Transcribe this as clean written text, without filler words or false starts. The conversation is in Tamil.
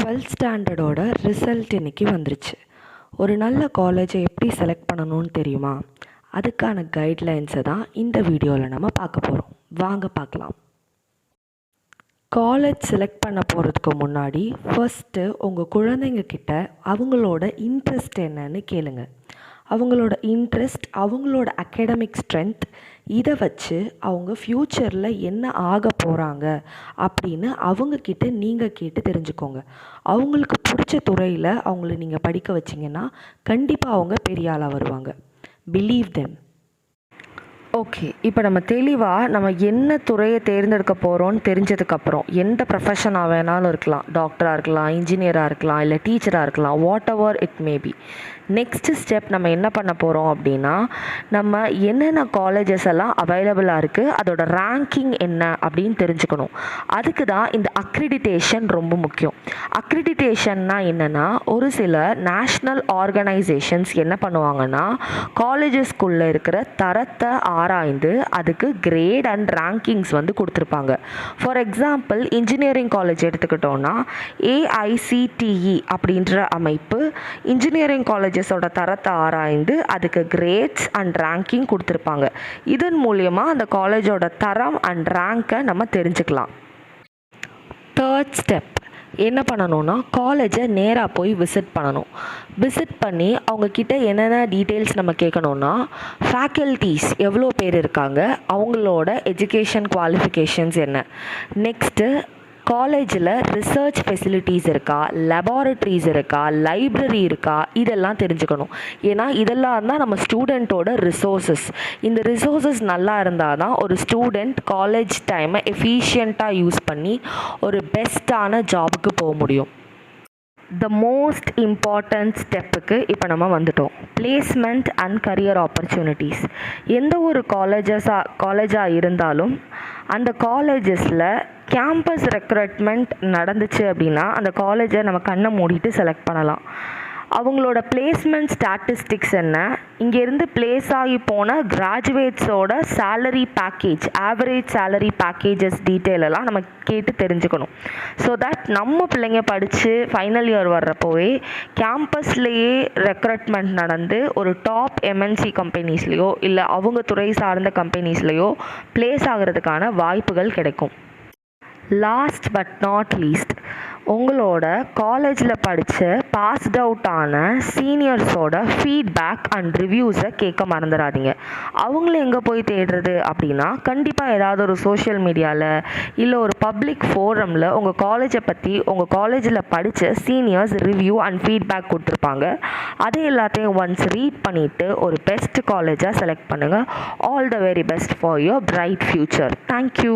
டுவெல்த் ஸ்டாண்டர்டோட ரிசல்ட் இன்றைக்கி வந்துருச்சு. ஒரு நல்ல காலேஜை எப்படி செலக்ட் பண்ணணும்னு தெரியுமா? அதுக்கான கைட்லைன்ஸை தான் இந்த வீடியோவில் நம்ம பார்க்க போகிறோம். வாங்க பார்க்கலாம். காலேஜ் செலக்ட் பண்ண போகிறதுக்கு முன்னாடி ஃபஸ்ட்டு உங்கள் குழந்தைங்க கிட்ட அவங்களோட இன்ட்ரெஸ்ட் என்னன்னு கேளுங்க. அவங்களோட இன்ட்ரெஸ்ட், அவங்களோட அகாடமிக் ஸ்ட்ரென்த், இதை வச்சு அவங்க ஃப்யூச்சரில் என்ன ஆக போகிறாங்க அப்படின்னு அவங்கக்கிட்ட நீங்கள் கேட்டு தெரிஞ்சுக்கோங்க. அவங்களுக்கு பிடிச்ச துறையில் அவங்கள நீங்கள் படிக்க வச்சிங்கன்னா கண்டிப்பாக அவங்க பெரிய ஆளாக வருவாங்க. Believe them. ஓகே, இப்போ நம்ம தெளிவாக நம்ம என்ன துறையை தேர்ந்தெடுக்க போகிறோன்னு தெரிஞ்சதுக்கப்புறம் எந்த ப்ரொஃபஷனாக வேணாலும் இருக்கலாம், டாக்டராக இருக்கலாம், இன்ஜினியராக இருக்கலாம், இல்லை டீச்சராக இருக்கலாம், what ever it maybe. Next step நம்ம என்ன பண்ண போகிறோம் அப்படின்னா, நம்ம என்னென்ன காலேஜஸ் எல்லாம் அவைலபிளாக இருக்குது, அதோட ரேங்கிங் என்ன அப்படின்னு தெரிஞ்சுக்கணும். அதுக்கு தான் இந்த அக்ரிடிட்டேஷன் ரொம்ப முக்கியம். அக்ரிடிட்டேஷன்னா என்னென்னா, ஒரு சில நேஷ்னல் ஆர்கனைசேஷன்ஸ் என்ன பண்ணுவாங்கன்னா, காலேஜஸ்குள்ளே இருக்கிற தரத்தை ஆராய்ந்து அதுக்கு கிரேட் அண்ட் ரேங்கிங்ஸ் கொடுத்துருப்பாங்க. ஃபார் எக்ஸாம்பிள், இன்ஜினியரிங் காலேஜ் எடுத்துக்கிட்டோன்னா AICTE அப்படின்ற அமைப்பு இன்ஜினியரிங் காலேஜஸோட தரத்தை ஆராய்ந்து அதுக்கு கிரேட்ஸ் அண்ட் ரேங்கிங் கொடுத்துருப்பாங்க. இதன் மூலியமாக அந்த காலேஜோட தரம் அண்ட் ரேங்கை நம்ம தெரிஞ்சுக்கலாம். தேர்ட் ஸ்டெப் என்ன பண்ணணும்னா, காலேஜை நேராக போய் விசிட் பண்ணணும். விசிட் பண்ணி அவங்கக்கிட்ட என்னென்ன டீட்டெயில்ஸ் நம்ம கேட்கணுன்னா, ஃபேக்கல்ட்டிஸ் எவ்வளோ பேர் இருக்காங்க, அவங்களோட எஜுகேஷன் குவாலிஃபிகேஷன்ஸ் என்ன, நெக்ஸ்ட்டு காலேஜில் ரிசர்ச் ஃபெசிலிட்டிஸ் இருக்கா, லெபார்ட்ரிஸ் இருக்கா, லைப்ரரி இருக்கா, இதெல்லாம் தெரிஞ்சுக்கணும். ஏன்னா இதெல்லாம் தான் நம்ம ஸ்டூடெண்ட்டோட ரிசோர்ஸஸ். இந்த ரிசோர்ஸஸ் நல்லா இருந்தால் தான் ஒரு ஸ்டூடெண்ட் காலேஜ் டைமை எஃபிஷியண்ட்டாக யூஸ் பண்ணி ஒரு பெஸ்ட்டான ஜாபுக்கு போக முடியும். த மோஸ்ட் இம்பார்ட்டண்ட் ஸ்டெப்புக்கு இப்போ நம்ம வந்துட்டோம். Placement and career opportunities. எந்த ஒரு காலேஜாக இருந்தாலும் அந்த காலேஜஸில் கேம்பஸ் ரெக்ரூட்மெண்ட் நடந்துச்சு அப்படின்னா அந்த காலேஜை நம்ம கண்ணை மூடிட்டு செலக்ட் பண்ணலாம். அவங்களோட பிளேஸ்மெண்ட் ஸ்டாட்டிஸ்டிக்ஸ் என்ன, இங்கேருந்து பிளேஸ் ஆகி போன கிராஜுவேட்ஸோட salary package, average salary packages detail எல்லாம் நம்ம கேட்டு தெரிஞ்சுக்கணும். ஸோ தட் நம்ம பிள்ளைங்க படித்து ஃபைனல் இயர் வர்றப்போவே கேம்பஸ்லேயே ரெக்ரூட்மெண்ட் நடந்து ஒரு டாப் MNC கம்பெனிஸ்லேயோ இல்லை அவங்க துறை சார்ந்த கம்பெனிஸ்லேயோ பிளேஸ் ஆகிறதுக்கான வாய்ப்புகள் கிடைக்கும். லாஸ்ட் பட் நாட் லீஸ்ட், உங்களோட காலேஜில் படித்த பாஸ்ட் அவுட்டான சீனியர்ஸோட ஃபீட்பேக் அண்ட் ரிவ்யூஸை கேட்க மறந்துடாதீங்க. அவங்கள எங்கே போய் தேடுறது அப்படின்னா, கண்டிப்பாக ஏதாவது ஒரு சோஷியல் மீடியாவில் இல்லை ஒரு பப்ளிக் ஃபோரமில் உங்கள் காலேஜை பற்றி உங்கள் காலேஜில் படித்த சீனியர்ஸ் ரிவ்யூ அண்ட் ஃபீட்பேக் கொடுத்துருப்பாங்க. அதை எல்லாத்தையும் ஒன்ஸ் ரீட் பண்ணிவிட்டு ஒரு பெஸ்ட் காலேஜாக செலக்ட் பண்ணுங்கள். All the very best for your bright future. Thank you.